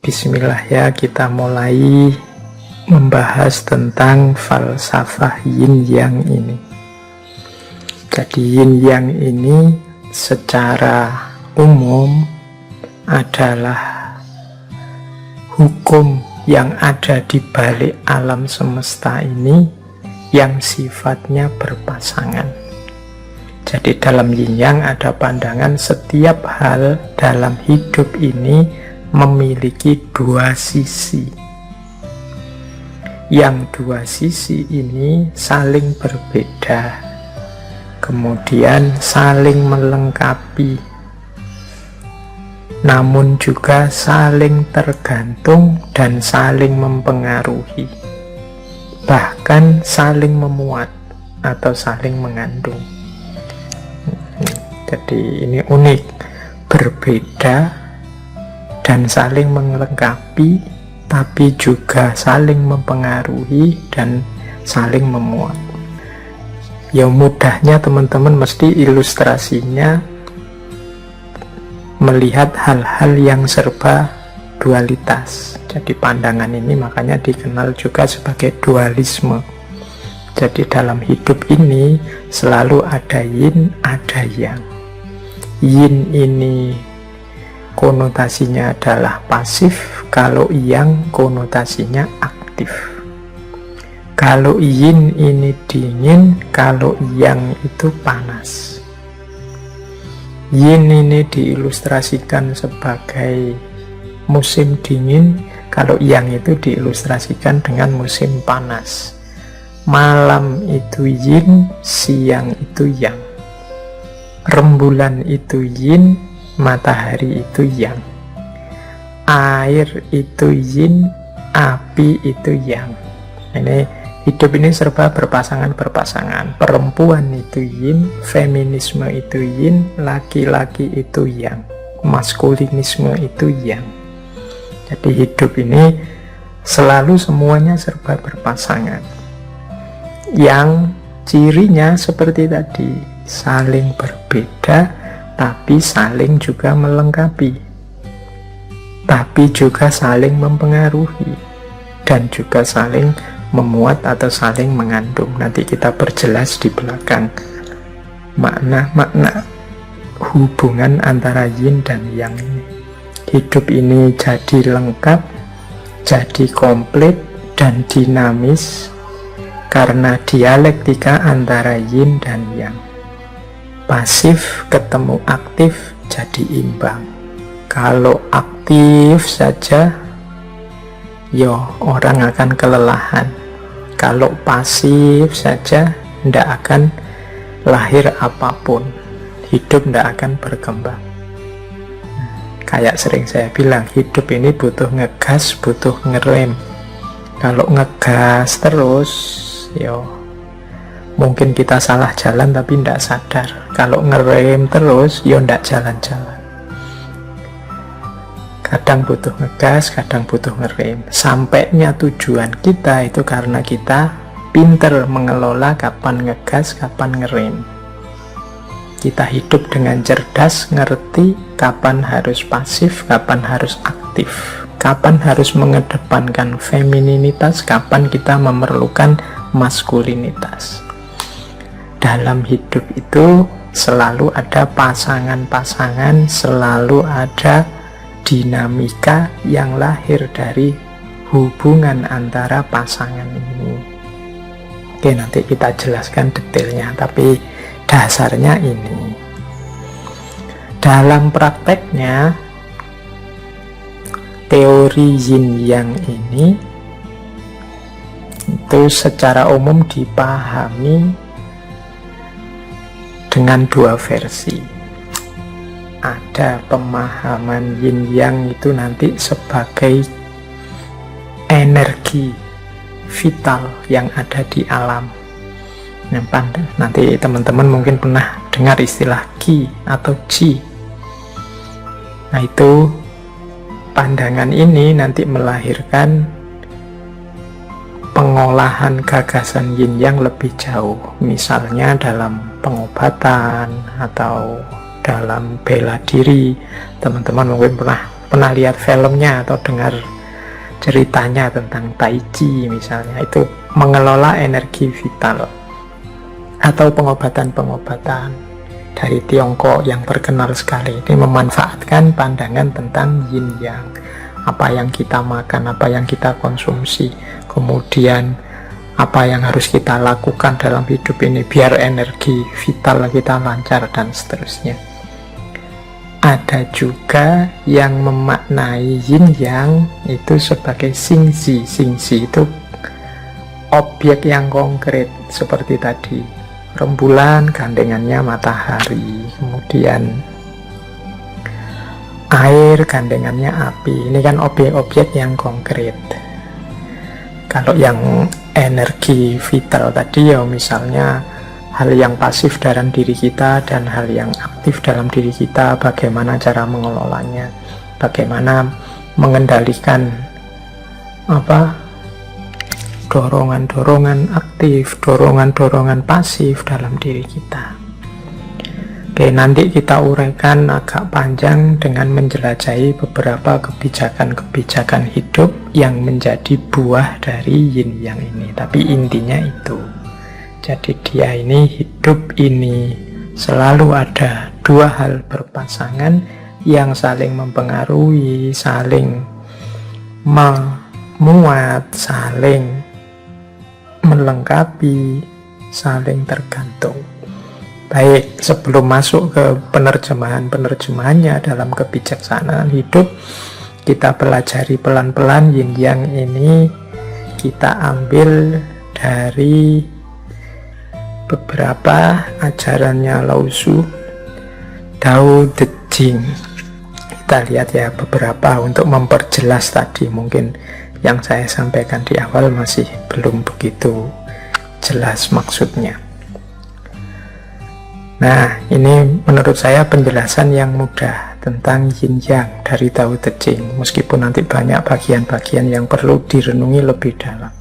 Bismillah ya, kita mulai membahas tentang falsafah yin yang ini. Jadi yin yang ini secara umum adalah hukum yang ada di balik alam semesta ini yang sifatnya berpasangan. Jadi dalam yin yang ada pandangan setiap hal dalam hidup ini memiliki dua sisi. Yang dua sisi ini saling berbeda, kemudian saling melengkapi, namun juga saling tergantung dan saling mempengaruhi, bahkan saling memuat atau saling mengandung. Jadi ini unik, berbeda dan saling melengkapi, tapi juga saling mempengaruhi dan saling memuat. Ya mudahnya teman-teman mesti ilustrasinya melihat hal-hal yang serba dualitas. Jadi pandangan ini makanya dikenal juga sebagai dualisme. Jadi dalam hidup ini selalu ada yin, ada yang. Yin ini konotasinya adalah pasif, kalau yang konotasinya aktif. Kalau yin ini dingin, kalau yang itu panas. Yin ini diilustrasikan sebagai musim dingin, kalau yang itu diilustrasikan dengan musim panas. Malam itu yin, siang itu yang. Rembulan itu yin, matahari itu yang. Air itu yin, api itu yang. Ini hidup ini serba berpasangan-berpasangan. Perempuan itu yin, feminisme itu yin, laki-laki itu yang, maskulinisme itu yang. Jadi hidup ini selalu semuanya serba berpasangan. Yang cirinya seperti tadi, saling berbeda tapi saling juga melengkapi, tapi juga saling mempengaruhi, dan juga saling memuat atau saling mengandung. Nanti kita perjelas di belakang makna-makna hubungan antara yin dan yang ini. Hidup ini jadi lengkap, jadi komplit dan dinamis karena dialektika antara yin dan yang. Pasif ketemu aktif jadi imbang. Kalau aktif saja, yo orang akan kelelahan. Kalau pasif saja, tidak akan lahir apapun. Hidup tidak akan berkembang. Kayak sering saya bilang, hidup ini butuh ngegas, butuh ngerem. Kalau ngegas terus, yo mungkin kita salah jalan tapi tidak sadar. Kalau ngerem terus, ya tidak jalan-jalan. Kadang butuh ngegas, kadang butuh ngerem. Sampainya tujuan kita itu karena kita pinter mengelola kapan ngegas, kapan ngerem. Kita hidup dengan cerdas, ngerti kapan harus pasif, kapan harus aktif, kapan harus mengedepankan femininitas, kapan kita memerlukan maskulinitas. Dalam hidup itu selalu ada pasangan-pasangan, selalu ada dinamika yang lahir dari hubungan antara pasangan ini. Oke, nanti kita jelaskan detailnya, tapi dasarnya ini. Dalam prakteknya, teori yin yang ini itu secara umum dipahami dengan dua versi. Ada pemahaman yin yang itu nanti sebagai energi vital yang ada di alam. Nanti teman-teman mungkin pernah dengar istilah qi atau chi. Nah itu pandangan ini nanti melahirkan pengolahan gagasan yin yang lebih jauh, misalnya dalam pengobatan atau dalam bela diri. Teman-teman mungkin pernah lihat filmnya atau dengar ceritanya tentang Tai Chi misalnya, itu mengelola energi vital. Atau pengobatan-pengobatan dari Tiongkok yang terkenal sekali, ini memanfaatkan pandangan tentang yin yang, apa yang kita makan, apa yang kita konsumsi, kemudian apa yang harus kita lakukan dalam hidup ini biar energi vital kita lancar, dan seterusnya. Ada juga yang memaknai yin yang itu sebagai xingxi. Xingxi itu objek yang konkret, seperti tadi rembulan gandengannya matahari, kemudian air gandengannya api. Ini kan objek-objek yang konkret. Kalau yang energi vital tadi ya misalnya hal yang pasif dalam diri kita dan hal yang aktif dalam diri kita, bagaimana cara mengelolanya, bagaimana mengendalikan dorongan-dorongan aktif, dorongan-dorongan pasif dalam diri kita. Oke, nanti kita uraikan agak panjang dengan menjelajahi beberapa kebijakan-kebijakan hidup yang menjadi buah dari yin yang ini. Tapi intinya itu. Jadi dia ini, hidup ini selalu ada dua hal berpasangan yang saling mempengaruhi, saling memuat, saling melengkapi, saling tergantung. Baik, sebelum masuk ke penerjemahannya dalam kebijaksanaan hidup, kita pelajari pelan-pelan yin yang ini. Kita ambil dari beberapa ajarannya Lao Tzu, Tao Te Ching. Kita lihat ya beberapa untuk memperjelas tadi, mungkin yang saya sampaikan di awal masih belum begitu jelas maksudnya. Nah, ini menurut saya penjelasan yang mudah tentang yin yang dari Tao Te Ching, meskipun nanti banyak bagian-bagian yang perlu direnungi lebih dalam.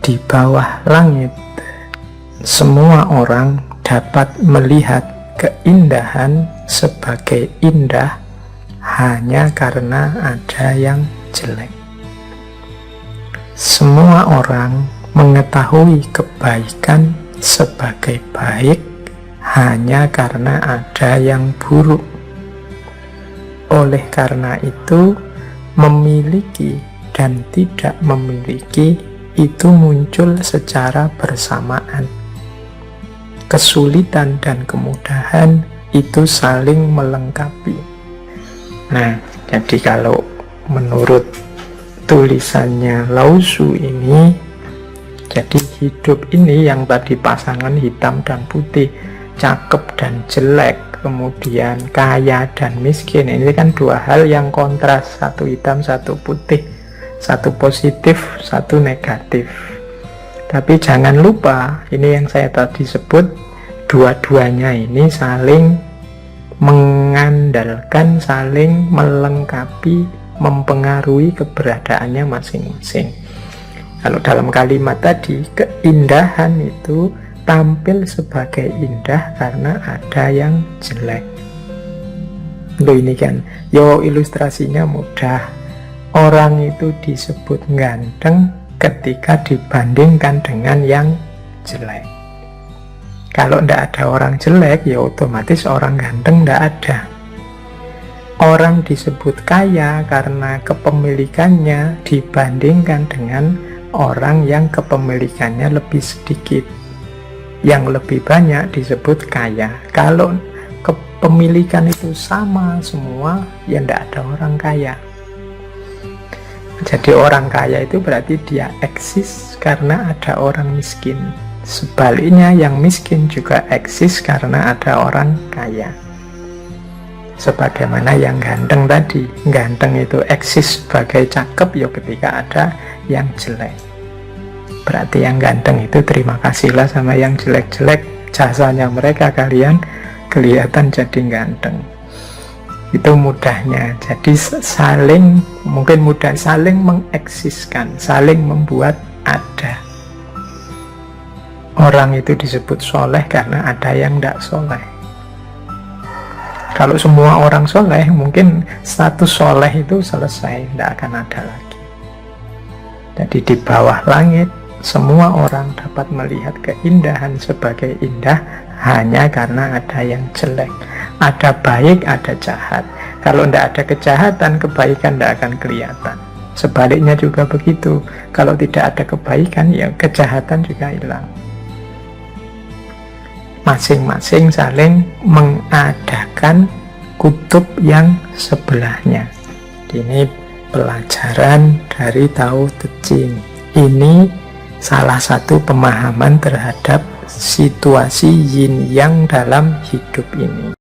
Di bawah langit, semua orang dapat melihat keindahan sebagai indah hanya karena ada yang jelek. Semua orang mengetahui kebaikan sebagai baik hanya karena ada yang buruk. Oleh karena itu, memiliki dan tidak memiliki itu muncul secara bersamaan. Kesulitan dan kemudahan itu saling melengkapi. Nah, jadi kalau menurut tulisannya Lao Tzu ini, jadi hidup ini yang tadi pasangan hitam dan putih, cakep dan jelek, kemudian kaya dan miskin, ini kan dua hal yang kontras, satu hitam satu putih, satu positif satu negatif. Tapi jangan lupa, ini yang saya tadi sebut, dua-duanya ini saling mengandalkan, saling melengkapi, mempengaruhi keberadaannya masing-masing. Kalau dalam kalimat tadi, keindahan itu tampil sebagai indah karena ada yang jelek. Loh, ini kan, ilustrasinya mudah. Orang itu disebut ganteng ketika dibandingkan dengan yang jelek. Kalau tidak ada orang jelek, ya otomatis orang ganteng tidak ada. Orang disebut kaya karena kepemilikannya dibandingkan dengan orang yang kepemilikannya lebih sedikit. Yang lebih banyak disebut kaya. Kalau kepemilikan itu sama semua, ya tidak ada orang kaya. Jadi orang kaya itu berarti dia eksis karena ada orang miskin. Sebaliknya, yang miskin juga eksis karena ada orang kaya. Sebagaimana yang ganteng tadi, ganteng itu eksis sebagai cakep ya ketika ada yang jelek. Berarti yang ganteng itu terima kasihlah sama yang jelek-jelek, jasanya mereka kalian kelihatan jadi ganteng. Itu mudahnya. Jadi saling, mungkin mudah, saling mengeksiskan, saling membuat ada. Orang itu disebut soleh karena ada yang tidak soleh. Kalau semua orang soleh, mungkin status soleh itu selesai, tidak akan ada lagi. Jadi di bawah langit, semua orang dapat melihat keindahan sebagai indah hanya karena ada yang jelek. Ada baik, ada jahat. Kalau tidak ada kejahatan, kebaikan tidak akan kelihatan. Sebaliknya juga begitu. Kalau tidak ada kebaikan, ya kejahatan juga hilang. Masing-masing saling mengadakan kutub yang sebelahnya. Ini pelajaran dari Tao Te Ching. Ini salah satu pemahaman terhadap situasi yin yang dalam hidup ini.